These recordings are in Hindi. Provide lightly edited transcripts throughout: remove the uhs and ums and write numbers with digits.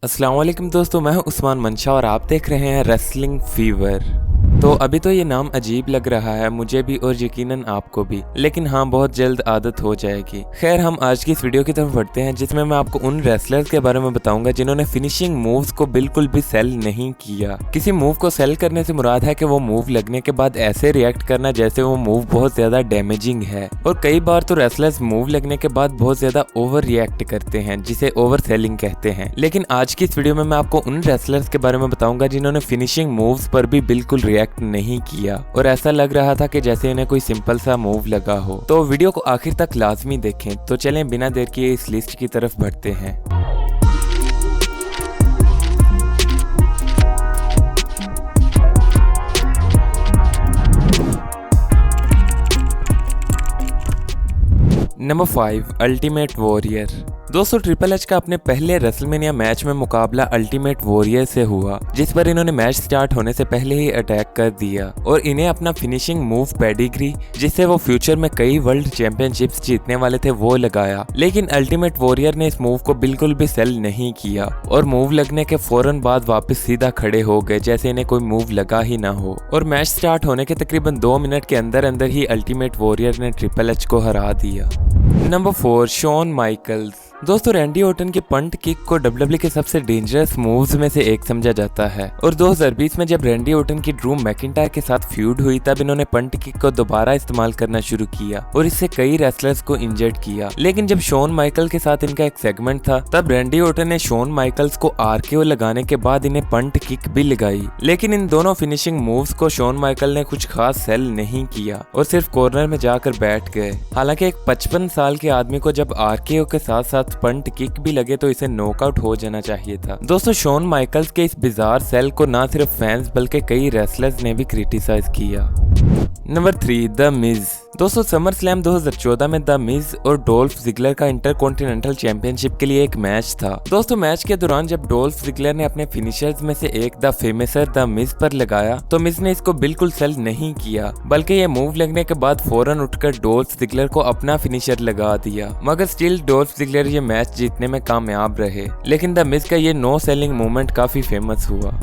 अस्सलाम वालेकुम दोस्तों, मैं हूं उस्मान मंशा और आप देख रहे हैं रेसलिंग फीवर। तो अभी तो ये नाम अजीब लग रहा है मुझे भी और यकीनन आपको भी, लेकिन हाँ बहुत जल्द आदत हो जाएगी। खैर हम आज की इस वीडियो की तरफ बढ़ते हैं जिसमें मैं आपको उन रेसलर्स के बारे में बताऊंगा जिन्होंने फिनिशिंग मूव्स को बिल्कुल भी सेल नहीं किया। किसी मूव को सेल करने से मुराद है कि वो मूव लगने के बाद ऐसे रिएक्ट करना जैसे वो मूव बहुत ज्यादा डैमेजिंग है। और कई बार तो रेसलर्स मूव लगने के बाद बहुत ज्यादा ओवर रिएक्ट करते हैं जिसे ओवर सेलिंग कहते हैं। लेकिन आज की इस वीडियो में मैं आपको उन रेसलर्स के बारे में बताऊंगा जिन्होंने फिनिशिंग मूव्स पर भी बिल्कुल रिएक्ट नहीं किया और ऐसा लग रहा था कि जैसे इन्हें कोई सिंपल सा मूव लगा हो। तो वीडियो को आखिर तक लाजमी देखें। तो चलें बिना देर किए इस लिस्ट की तरफ बढ़ते हैं। Number 5 ultimate warrior. दोस्तों ट्रिपल एच का अपने पहले रेसलमेनिया मैच में मुकाबला अल्टीमेट वॉरियर से हुआ जिस पर इन्होंने मैच स्टार्ट होने से पहले ही अटैक कर दिया और इन्हें अपना फिनिशिंग मूव पेडिग्री जिससे वो फ्यूचर में कई वर्ल्ड चैंपियनशिप्स जीतने वाले थे वो लगाया। लेकिन अल्टीमेट वॉरियर ने इस मूव को बिल्कुल भी सेल नहीं किया और मूव लगने के फौरन बाद वापस सीधा खड़े हो गए जैसे इन्हें कोई मूव लगा ही ना हो। और मैच स्टार्ट होने के तकरीबन 2 मिनट के अंदर अंदर ही अल्टीमेट वॉरियर ने ट्रिपल एच को हरा दिया। Number 4 Shawn Michaels. दोस्तों रैंडी ऑर्टन की पंट किक को डब्ल्यूडब्ल्यूई के सबसे डेंजरस मूव्स में से एक समझा जाता है और 2020 में जब रैंडी ऑर्टन की ड्रू मैकिंटायर के साथ फ्यूड हुई तब इन्होंने पंट किक को दोबारा इस्तेमाल करना शुरू किया और इससे कई रेसलर्स को इंजर्ड किया। लेकिन जब शॉन माइकल के साथ इनका एक सेगमेंट था तब रैंडी ऑर्टन ने शॉन माइकल्स को आरकेओ लगाने के बाद इन्हें पंट किक भी लगाई। लेकिन इन दोनों फिनिशिंग मूव्स को शॉन माइकल ने कुछ खास सेल नहीं किया और सिर्फ कॉर्नर में जाकर बैठ गए। हालांकि एक 55 साल के आदमी को जब आरकेओ के साथ साथ पंट किक भी लगे तो इसे नॉकआउट हो जाना चाहिए था। दोस्तों शॉन माइकल्स के इस बिजार सेल को ना सिर्फ फैंस बल्कि कई रेसलर्स ने भी क्रिटिसाइज किया। Number 3 the Miz. दोस्तों समर स्लैम 2014 में द मिज और डोल्फ जिगलर का इंटरकॉन्टिनेंटल चैंपियनशिप के लिए एक मैच था। दोस्तों मैच के दौरान जब डोल्फ जिगलर ने अपने फिनिशर्स में से एक द फेमसर द मिज पर लगाया तो मिज ने इसको बिल्कुल सेल नहीं किया बल्कि ये मूव लगने के बाद फौरन उठकर डोल्फ जिगलर को अपना फिनिशर लगा दिया। मगर स्टिल डोल्फ जिगलर ये मैच जीतने में कामयाब रहे। लेकिन द मिज का ये नो सेलिंग मूवमेंट काफी फेमस हुआ।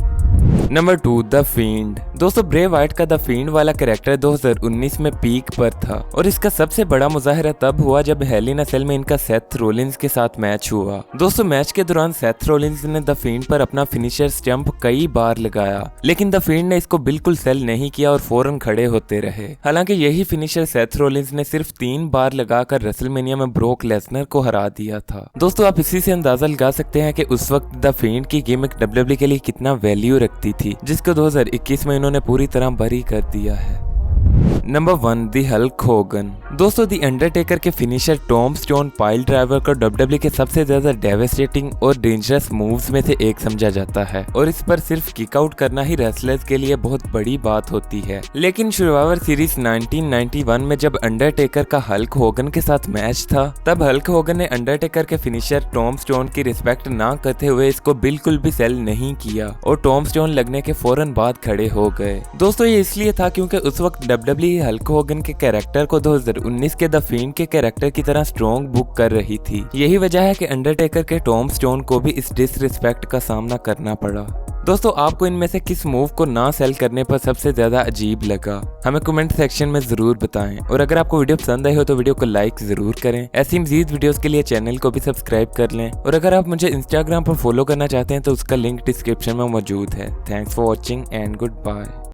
Number 2 the field. दोस्तों ब्रे वाइट का द फील्ड वाला कैरेक्टर 2019 में पीक पर था और इसका सबसे बड़ा मुजाहरा तब हुआ जब हेल इन अ सेल में इनका सेथ रोलिंस के साथ मैच हुआ। दोस्तों मैच के दौरान सेथ रोलिंस ने द फील्ड पर अपना फिनिशर स्टंप कई बार लगाया लेकिन द फील्ड ने इसको बिल्कुल सेल नहीं किया और फौरन खड़े होते रहे। हालांकि यही फिनिशर सेथ रोलिंस ने सिर्फ 3 बार लगाकर रेसलमेनिया में ब्रोक लेसनर को हरा दिया था। दोस्तों आप इसी से अंदाजा लगा सकते हैं कि उस वक्त द फील्ड की गिमिक डब्ल्यूडब्ल्यूई के लिए कितना वैल्यू रखती थी जिसको 2021 में इन्होंने पूरी तरह बरी कर दिया है। नंबर 1 दी हल्क होगन। दोस्तों दी अंडरटेकर के finisher Tom stone pile driver को डब्ल्यूडब्ल्यूई के सबसे ज्यादा डेवेस्टेटिंग और डेंजरस मूव्स में से एक समझा जाता है और इस पर सिर्फ किक आउट करना ही रेसलर्स के लिए बहुत बड़ी बात होती है। लेकिन सर्वाइवर सीरीज 1991 में जब अंडरटेकर का हल्क होगन के साथ मैच था तब हल्क होगन ने अंडरटेकर के फिनिशर टॉम स्टोन की रिस्पेक्ट ना करते हुए इसको बिल्कुल भी सेल नहीं किया और टॉम स्टोन लगने के फौरन बाद खड़े हो गए। दोस्तों ये इसलिए था क्योंकि उस वक्त डब्ल्यूडब्ल्यूई हल्क होगन के कैरेक्टर को 2019 के द फील्ड के कैरेक्टर की तरह स्ट्रॉन्ग बुक कर रही थी। यही वजह है कि अंडरटेकर के टॉम स्टोन को भी इस डिसरिस्पेक्ट का सामना करना पड़ा। दोस्तों आपको इनमें से किस मूव को ना सेल करने पर सबसे ज्यादा अजीब लगा हमें कमेंट सेक्शन में जरूर बताएं और अगर आपको वीडियो पसंद आई हो तो वीडियो को लाइक जरूर करें। ऐसी मजीद वीडियोस के लिए चैनल को भी सब्सक्राइब कर लें और अगर आप मुझे इंस्टाग्राम पर फॉलो करना चाहते हैं तो उसका लिंक डिस्क्रिप्शन में मौजूद है। Thanks for watching and good bye.